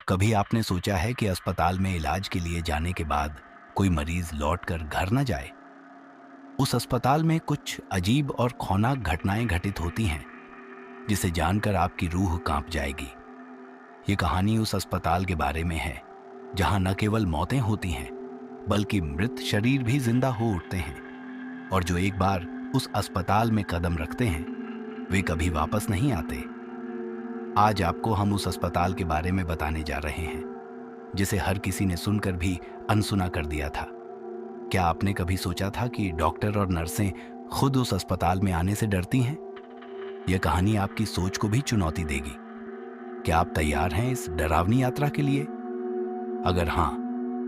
कभी आपने सोचा है कि अस्पताल में इलाज के लिए जाने के बाद कोई मरीज लौटकर घर न जाए? उस अस्पताल में कुछ अजीब और खौफनाक घटनाएं घटित होती हैं, जिसे जानकर आपकी रूह कांप जाएगी। ये कहानी उस अस्पताल के बारे में है, जहां न केवल मौतें होती हैं, बल्कि मृत शरीर भी जिंदा हो उठते हैं। और जो एक बार उस अस्पताल में कदम रखते हैं, वे कभी वापस नहीं आते। आज आपको हम उस अस्पताल के बारे में बताने जा रहे हैं, जिसे हर किसी ने सुनकर भी अनसुना कर दिया था। क्या आपने कभी सोचा था कि डॉक्टर और नर्सें खुद उस अस्पताल में आने से डरती हैं? यह कहानी आपकी सोच को भी चुनौती देगी। क्या आप तैयार हैं इस डरावनी यात्रा के लिए? अगर हाँ,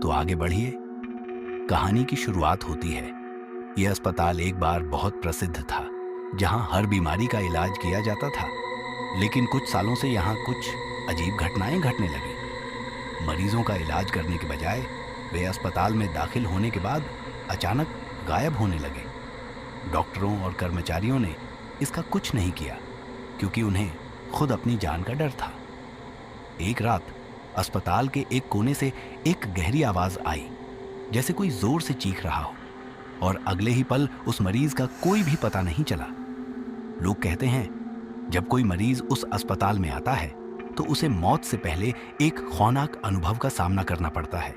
तो आगे बढ़िए। कहानी की शुरुआत होती है। यह अस्पताल एक बार बहुत प्रसिद्ध था, जहां हर बीमारी का इलाज किया जाता था। लेकिन कुछ सालों से यहाँ कुछ अजीब घटनाएं घटने लगी। मरीजों का इलाज करने के बजाय वे अस्पताल में दाखिल होने के बाद अचानक गायब होने लगे। डॉक्टरों और कर्मचारियों ने इसका कुछ नहीं किया, क्योंकि उन्हें खुद अपनी जान का डर था। एक रात अस्पताल के एक कोने से एक गहरी आवाज आई, जैसे कोई जोर से चीख रहा हो, और अगले ही पल उस मरीज का कोई भी पता नहीं चला। लोग कहते हैं, जब कोई मरीज उस अस्पताल में आता है, तो उसे मौत से पहले एक खौफनाक अनुभव का सामना करना पड़ता है।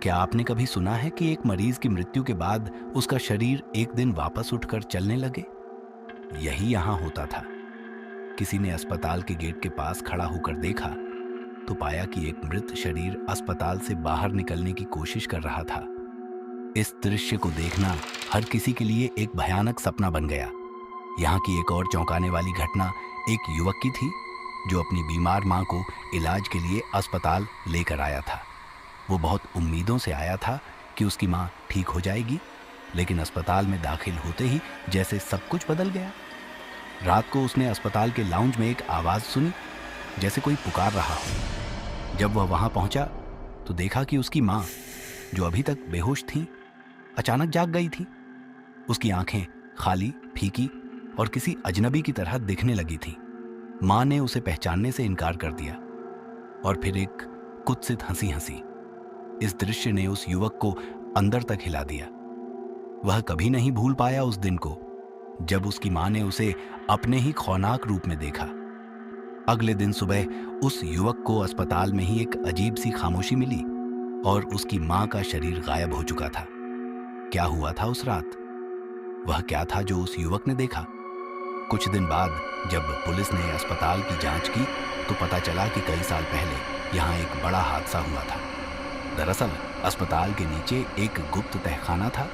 क्या आपने कभी सुना है कि एक मरीज की मृत्यु के बाद उसका शरीर एक दिन वापस उठकर चलने लगे? यही यहां होता था। किसी ने अस्पताल के गेट के पास खड़ा होकर देखा, तो पाया कि एक मृत शरीर अस्पताल से बाहर निकलने की कोशिश कर रहा था। इस दृश्य को देखना हर किसी के लिए एक भयानक सपना बन गया। यहाँ की एक और चौंकाने वाली घटना एक युवक की थी, जो अपनी बीमार मां को इलाज के लिए अस्पताल लेकर आया था। वो बहुत उम्मीदों से आया था कि उसकी मां ठीक हो जाएगी, लेकिन अस्पताल में दाखिल होते ही जैसे सब कुछ बदल गया। रात को उसने अस्पताल के लाउंज में एक आवाज़ सुनी, जैसे कोई पुकार रहा हो। जब वह वहां पहुंचा, तो देखा कि उसकी मां, जो अभी तक बेहोश थी, अचानक जाग गई थी। उसकी आंखें खाली, फीकी और किसी अजनबी की तरह दिखने लगी थी। मां ने उसे पहचानने से इनकार कर दिया और फिर एक कुत्सित हंसी हंसी। इस दृश्य ने उस युवक को अंदर तक हिला दिया। वह कभी नहीं भूल पाया उस दिन को, जब उसकी मां ने उसे अपने ही खौफनाक रूप में देखा। अगले दिन सुबह उस युवक को अस्पताल में ही एक अजीब सी खामोशी मिली, और उसकी मां का शरीर गायब हो चुका था। क्या हुआ था उस रात? वह क्या था जो उस युवक ने देखा? कुछ दिन बाद जब पुलिस ने अस्पताल की जांच की, तो पता चला कि कई साल पहले यहाँ एक बड़ा हादसा हुआ था। दरअसल अस्पताल के नीचे एक गुप्त तहखाना था,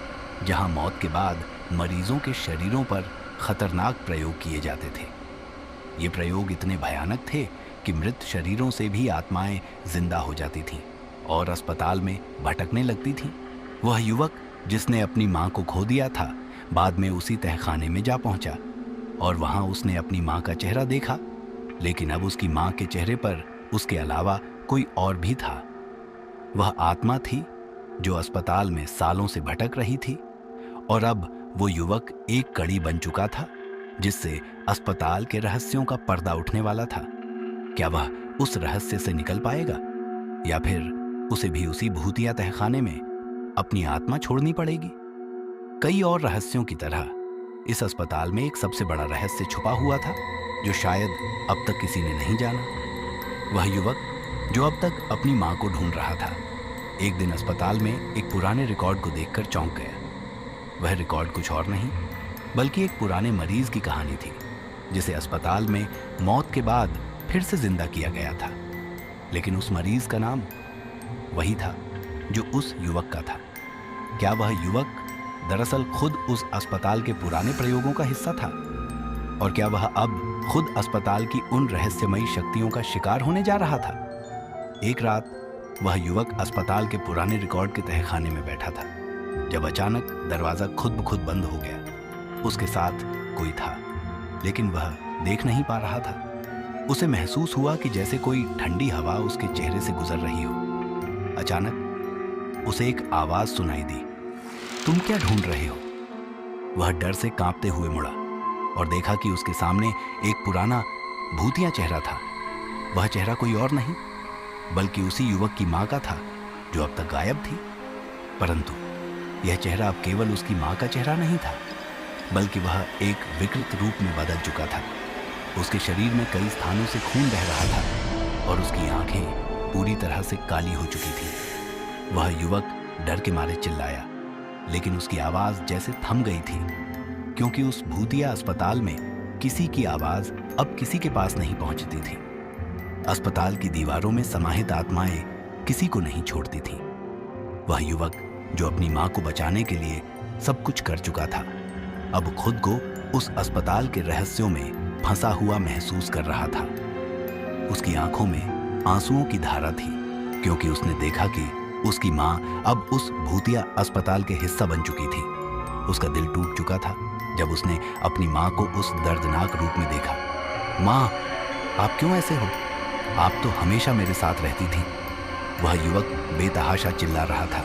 जहाँ मौत के बाद मरीजों के शरीरों पर खतरनाक प्रयोग किए जाते थे। ये प्रयोग इतने भयानक थे कि मृत शरीरों से भी आत्माएं जिंदा हो जाती थीं और अस्पताल में भटकने लगती थीं। वह युवक जिसने अपनी मां को खो दिया था, बाद में उसी तहखाने में जा पहुंचा, और वहां उसने अपनी मां का चेहरा देखा। लेकिन अब उसकी मां के चेहरे पर उसके अलावा कोई और भी था। वह आत्मा थी जो अस्पताल में सालों से भटक रही थी, और अब वो युवक एक कड़ी बन चुका था, जिससे अस्पताल के रहस्यों का पर्दा उठने वाला था। क्या वह उस रहस्य से निकल पाएगा, या फिर उसे भी उसी भूतिया तहखाने में अपनी आत्मा छोड़नी पड़ेगी? कई और रहस्यों की तरह इस अस्पताल में एक सबसे बड़ा रहस्य छुपा हुआ था, जो शायद अब तक किसी ने नहीं जाना। वह युवक जो अब तक अपनी मां को ढूंढ रहा था, एक दिन अस्पताल में एक पुराने रिकॉर्ड को देखकर चौंक गया। वह रिकॉर्ड कुछ और नहीं, बल्कि एक पुराने मरीज की कहानी थी, जिसे अस्पताल में मौत के बाद फिर से जिंदा किया गया था। लेकिन उस मरीज का नाम वही था जो उस युवक का था। क्या वह युवक दरअसल खुद उस अस्पताल के पुराने प्रयोगों का हिस्सा था? और क्या वह अब खुद अस्पताल की उन रहस्यमयी शक्तियों का शिकार होने जा रहा था? एक रात वह युवक अस्पताल के पुराने रिकॉर्ड के तहखाने में बैठा था, जब अचानक दरवाजा खुद ब खुद बंद हो गया। उसके साथ कोई था, लेकिन वह देख नहीं पा रहा था। उसे महसूस हुआ कि जैसे कोई ठंडी हवा उसके चेहरे से गुजर रही हो। अचानक उसे एक आवाज सुनाई दी, तुम क्या ढूंढ रहे हो? वह डर से कांपते हुए मुड़ा और देखा कि उसके सामने एक पुराना भूतिया चेहरा था। वह चेहरा कोई और नहीं, बल्कि उसी युवक की माँ का था जो अब तक गायब थी। परंतु यह चेहरा अब केवल उसकी माँ का चेहरा नहीं था, बल्कि वह एक विकृत रूप में बदल चुका था। उसके शरीर में कई स्थानों से खून बह रहा था और उसकी आंखें पूरी तरह से काली हो चुकी थी। वह युवक डर के मारे चिल्लाया, लेकिन उसकी आवाज जैसे थम गई थी, क्योंकि उस भूतिया अस्पताल में किसी की आवाज अब किसी के पास नहीं पहुंचती थी। अस्पताल की दीवारों में समाहित आत्माएं किसी को नहीं छोड़ती थीं। वह युवक जो अपनी मां को बचाने के लिए सब कुछ कर चुका था, अब खुद को उस अस्पताल के रहस्यों में फंसा हुआ महसूस कर रहा था। उसकी आंखों में आंसुओं की धारा थी, क्योंकि उसने देखा कि उसकी मां अब उस भूतिया अस्पताल के हिस्सा बन चुकी थी। उसका दिल टूट चुका था जब उसने अपनी मां को उस दर्दनाक रूप में देखा। मां, आप क्यों ऐसे हो? आप तो हमेशा मेरे साथ रहती थी। वह युवक बेतहाशा चिल्ला रहा था,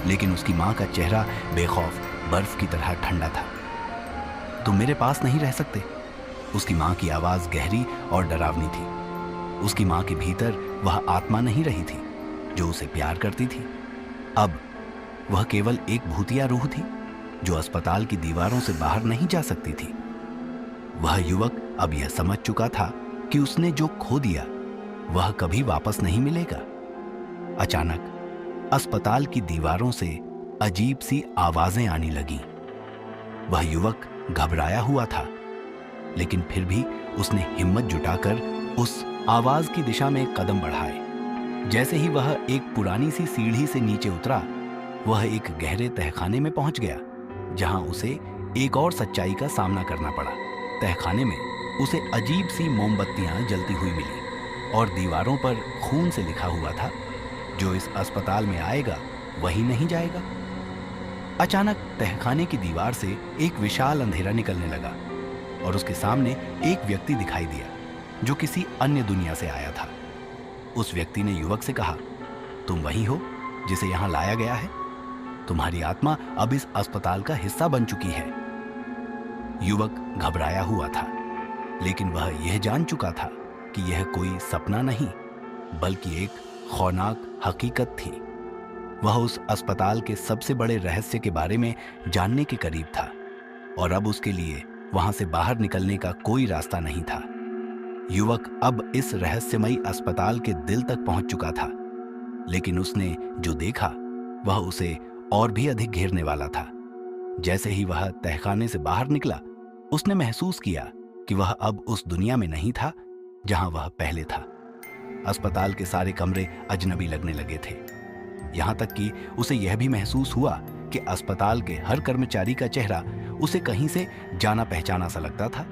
लेकिन उसकी मां का चेहरा बेखौफ बर्फ की तरह ठंडा था। तुम मेरे पास नहीं रह सकते। उसकी मां की आवाज गहरी और डरावनी थी। उसकी मां के भीतर वह आत्मा नहीं रही थी जो उसे प्यार करती थी। अब वह केवल एक भूतिया रूह थी जो अस्पताल की दीवारों से बाहर नहीं जा सकती थी। वह युवक अब यह समझ चुका था कि उसने जो खो दिया वह कभी वापस नहीं मिलेगा। अचानक अस्पताल की दीवारों से अजीब सी आवाजें आने लगीं। वह युवक घबराया हुआ था, लेकिन फिर भी उसने हिम्मत जुटाकर उस आवाज की दिशा में एक कदम बढ़ाए। जैसे ही वह एक पुरानी सी सीढ़ी से नीचे उतरा, वह एक गहरे तहखाने में पहुंच गया, जहां उसे एक और सच्चाई का सामना करना पड़ा। तहखाने में उसे अजीब सी मोमबत्तियां जलती हुई मिली और दीवारों पर खून से लिखा हुआ था, जो इस अस्पताल में आएगा वही नहीं जाएगा। अचानक तहखाने की दीवार से एक विशाल अंधेरा निकलने लगा और उसके सामने एक व्यक्ति दिखाई दिया जो किसी अन्य दुनिया से आया था। उस व्यक्ति ने युवक से कहा, तुम वही हो जिसे यहां लाया गया है? तुम्हारी आत्मा अब इस अस्पताल का हिस्सा बन चुकी है। युवक घबराया हुआ था, लेकिन वह यह जान चुका था कि यह कोई सपना नहीं, बल्कि एक खौफनाक हकीकत थी। वह उस अस्पताल के सबसे बड़े रहस्य के बारे में जानने के करीब था और अब उसके लिए वहां से बाहर निकलने का कोई रास्ता नहीं था। युवक अब इस रहस्यमयी अस्पताल के दिल तक पहुंच चुका था, लेकिन उसने जो देखा वह उसे और भी अधिक घेरने वाला था। जैसे ही वह तहखाने से बाहर निकला, उसने महसूस किया कि वह अब उस दुनिया में नहीं था जहां वह पहले था। अस्पताल के सारे कमरे अजनबी लगने लगे थे, यहां तक कि उसे यह भी महसूस हुआ कि अस्पताल के हर कर्मचारी का चेहरा उसे कहीं से जाना पहचाना सा लगता था।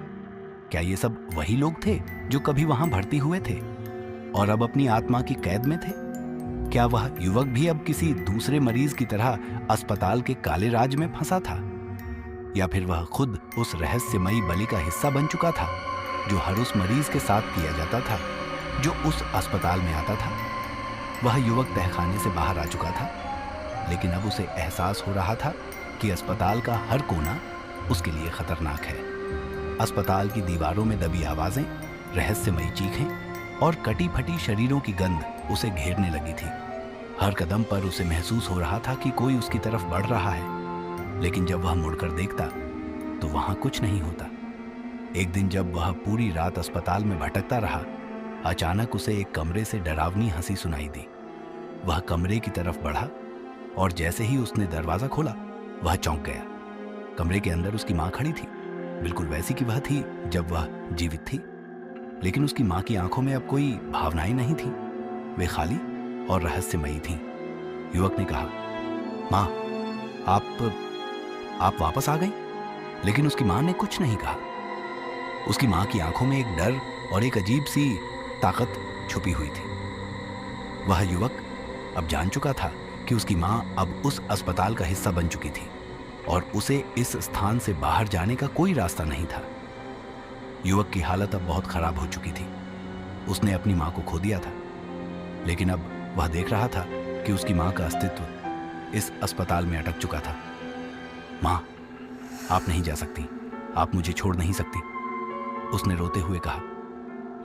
क्या ये सब वही लोग थे जो कभी वहां भर्ती हुए थे और अब अपनी आत्मा की कैद में थे? क्या वह युवक भी अब किसी दूसरे मरीज की तरह अस्पताल के काले राज में फंसा था, या फिर वह खुद उस रहस्यमयी बलि का हिस्सा बन चुका था जो हर उस मरीज के साथ किया जाता था जो उस अस्पताल में आता था? वह युवक तहखाने से बाहर आ चुका था, लेकिन अब उसे एहसास हो रहा था कि अस्पताल का हर कोना उसके लिए खतरनाक है। अस्पताल की दीवारों में दबी आवाजें, रहस्यमयी चीखें और कटी फटी शरीरों की गंध उसे घेरने लगी थी। हर कदम पर उसे महसूस हो रहा था कि कोई उसकी तरफ बढ़ रहा है, लेकिन जब वह मुड़कर देखता तो वहां कुछ नहीं होता। एक दिन जब वह पूरी रात अस्पताल में भटकता रहा, अचानक उसे एक कमरे से डरावनी हंसी सुनाई दी। वह कमरे की तरफ बढ़ा और जैसे ही उसने दरवाजा खोला, वह चौंक गया। कमरे के अंदर उसकी मां खड़ी थी, बिल्कुल वैसी की वह थी जब वह जीवित थी, लेकिन उसकी मां की आंखों में अब कोई भावनाएं नहीं थी, वे खाली और रहस्यमयी थीं। युवक ने कहा, मां, आप वापस आ गई? लेकिन उसकी मां ने कुछ नहीं कहा। उसकी मां की आंखों में एक डर और एक अजीब सी ताकत छुपी हुई थी। वह युवक अब जान चुका था कि उसकी मां अब उस अस्पताल का हिस्सा बन चुकी थी और उसे इस स्थान से बाहर जाने का कोई रास्ता नहीं था। युवक की हालत अब बहुत खराब हो चुकी थी। उसने अपनी मां को खो दिया था, लेकिन अब वह देख रहा था कि उसकी मां का अस्तित्व इस अस्पताल में अटक चुका था। मां, आप नहीं जा सकती, आप मुझे छोड़ नहीं सकती, उसने रोते हुए कहा।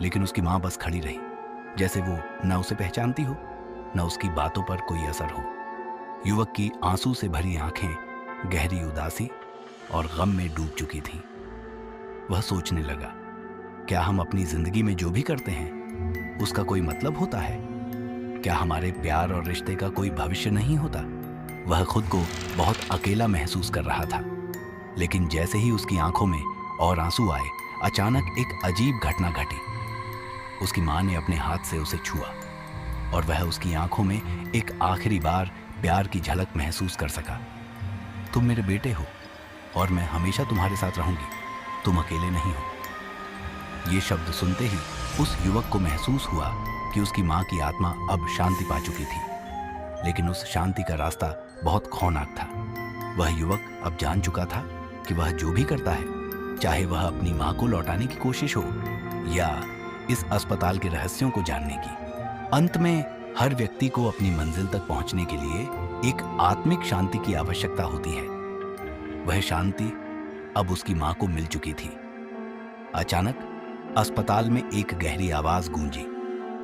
लेकिन उसकी मां बस खड़ी रही, जैसे वो न उसे पहचानती हो, न उसकी बातों पर कोई असर हो। युवक की आंसू से भरी आंखें गहरी उदासी और गम में डूब चुकी थीं। वह सोचने लगा, क्या हम अपनी जिंदगी में जो भी करते हैं उसका कोई मतलब होता है? क्या हमारे प्यार और रिश्ते का कोई भविष्य नहीं होता? वह खुद को बहुत अकेला महसूस कर रहा था। लेकिन जैसे ही उसकी आंखों में और आंसू आए, अचानक एक अजीब घटना घटी। उसकी मां ने अपने हाथ से उसे छुआ और वह उसकी आंखों में एक आखिरी बार प्यार की झलक महसूस कर सका। तुम मेरे बेटे हो और मैं हमेशा तुम्हारे साथ रहूंगी, तुम अकेले नहीं हो। ये शब्द सुनते ही उस युवक को महसूस हुआ कि उसकी मां की आत्मा अब शांति पा चुकी थी। लेकिन उस शांति का रास्ता बहुत खौफनाक था। वह युवक अब जान चुका था कि वह जो भी करता है, चाहे वह अपनी मां को लौटाने की कोशिश हो या इस अस्पताल के रहस्यों को जानने की, अंत में हर व्यक्ति को अपनी मंजिल तक पहुंचने के लिए एक आत्मिक शांति की आवश्यकता होती है। वह शांति अब उसकी मां को मिल चुकी थी। अचानक अस्पताल में एक गहरी आवाज गूंजी,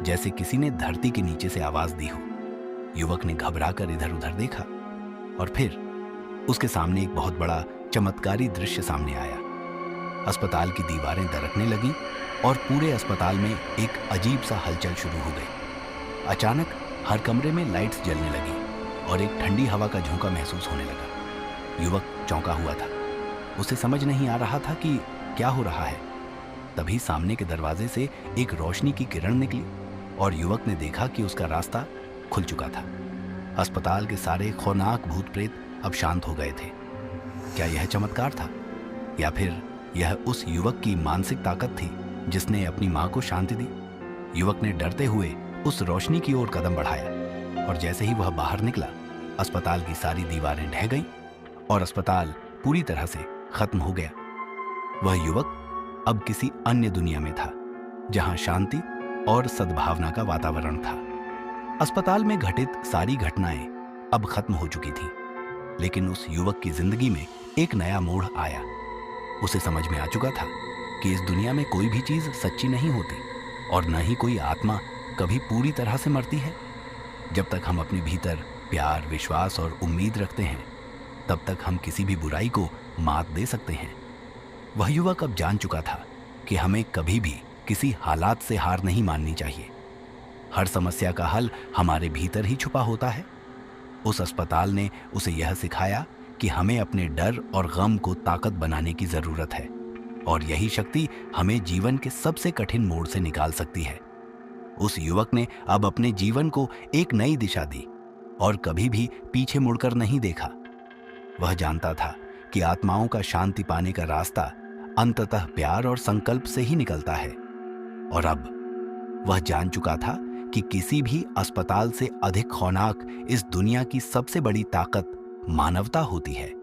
जैसे किसी ने धरती के नीचे से आवाज दी हो। युवक ने घबराकर इधर उधर देखा और फिर उसके सामने एक बहुत बड़ा चमत्कारी दृश्य सामने आया। अस्पताल की दीवारें दरकने लगीं और पूरे अस्पताल में एक अजीब सा हलचल शुरू हो गई। अचानक हर कमरे में लाइट्स जलने लगी और एक ठंडी हवा का झोंका महसूस होने लगा। युवक चौंका हुआ था। उसे समझ नहीं आ रहा था कि क्या हो रहा है। तभी सामने के दरवाजे से एक रोशनी की किरण निकली और युवक ने देखा कि उसका रास्ता खुल चुका था। अस्पताल के सारे खौफनाक भूत प्रेत अब शांत हो गए थे। क्या यह चमत्कार था या फिर यह उस युवक की मानसिक ताकत थी जिसने अपनी मां को शांति दी? युवक ने डरते हुए उस रोशनी की ओर कदम बढ़ाया और जैसे ही वह बाहर निकला, अस्पताल की सारी दीवारें ढह गईं और अस्पताल पूरी तरह से खत्म हो गया। वह युवक अब किसी अन्य दुनिया में था, जहां शांति और सद्भावना का वातावरण था। अस्पताल में घटित सारी घटनाएं अब खत्म हो चुकी थीं, लेकिन उस युवक की जिंदगी में एक नया मोड़ आया। उसे समझ में आ चुका था कि इस दुनिया में कोई भी चीज सच्ची नहीं होती और न ही कोई आत्मा कभी पूरी तरह से मरती है। जब तक हम अपने भीतर प्यार, विश्वास और उम्मीद रखते हैं, तब तक हम किसी भी बुराई को मात दे सकते हैं। वह युवक अब जान चुका था कि हमें कभी भी किसी हालात से हार नहीं माननी चाहिए। हर समस्या का हल हमारे भीतर ही छुपा होता है। उस अस्पताल ने उसे यह सिखाया कि हमें अपने डर और गम को ताकत बनाने की जरूरत है और यही शक्ति हमें जीवन के सबसे कठिन मोड़ से निकाल सकती है। उस युवक ने अब अपने जीवन को एक नई दिशा दी और कभी भी पीछे मुड़कर नहीं देखा। वह जानता था कि आत्माओं का शांति पाने का रास्ता अंततः प्यार और संकल्प से ही निकलता है। और अब वह जान चुका था कि किसी भी अस्पताल से अधिक खौफनाक इस दुनिया की सबसे बड़ी ताकत मानवता होती है।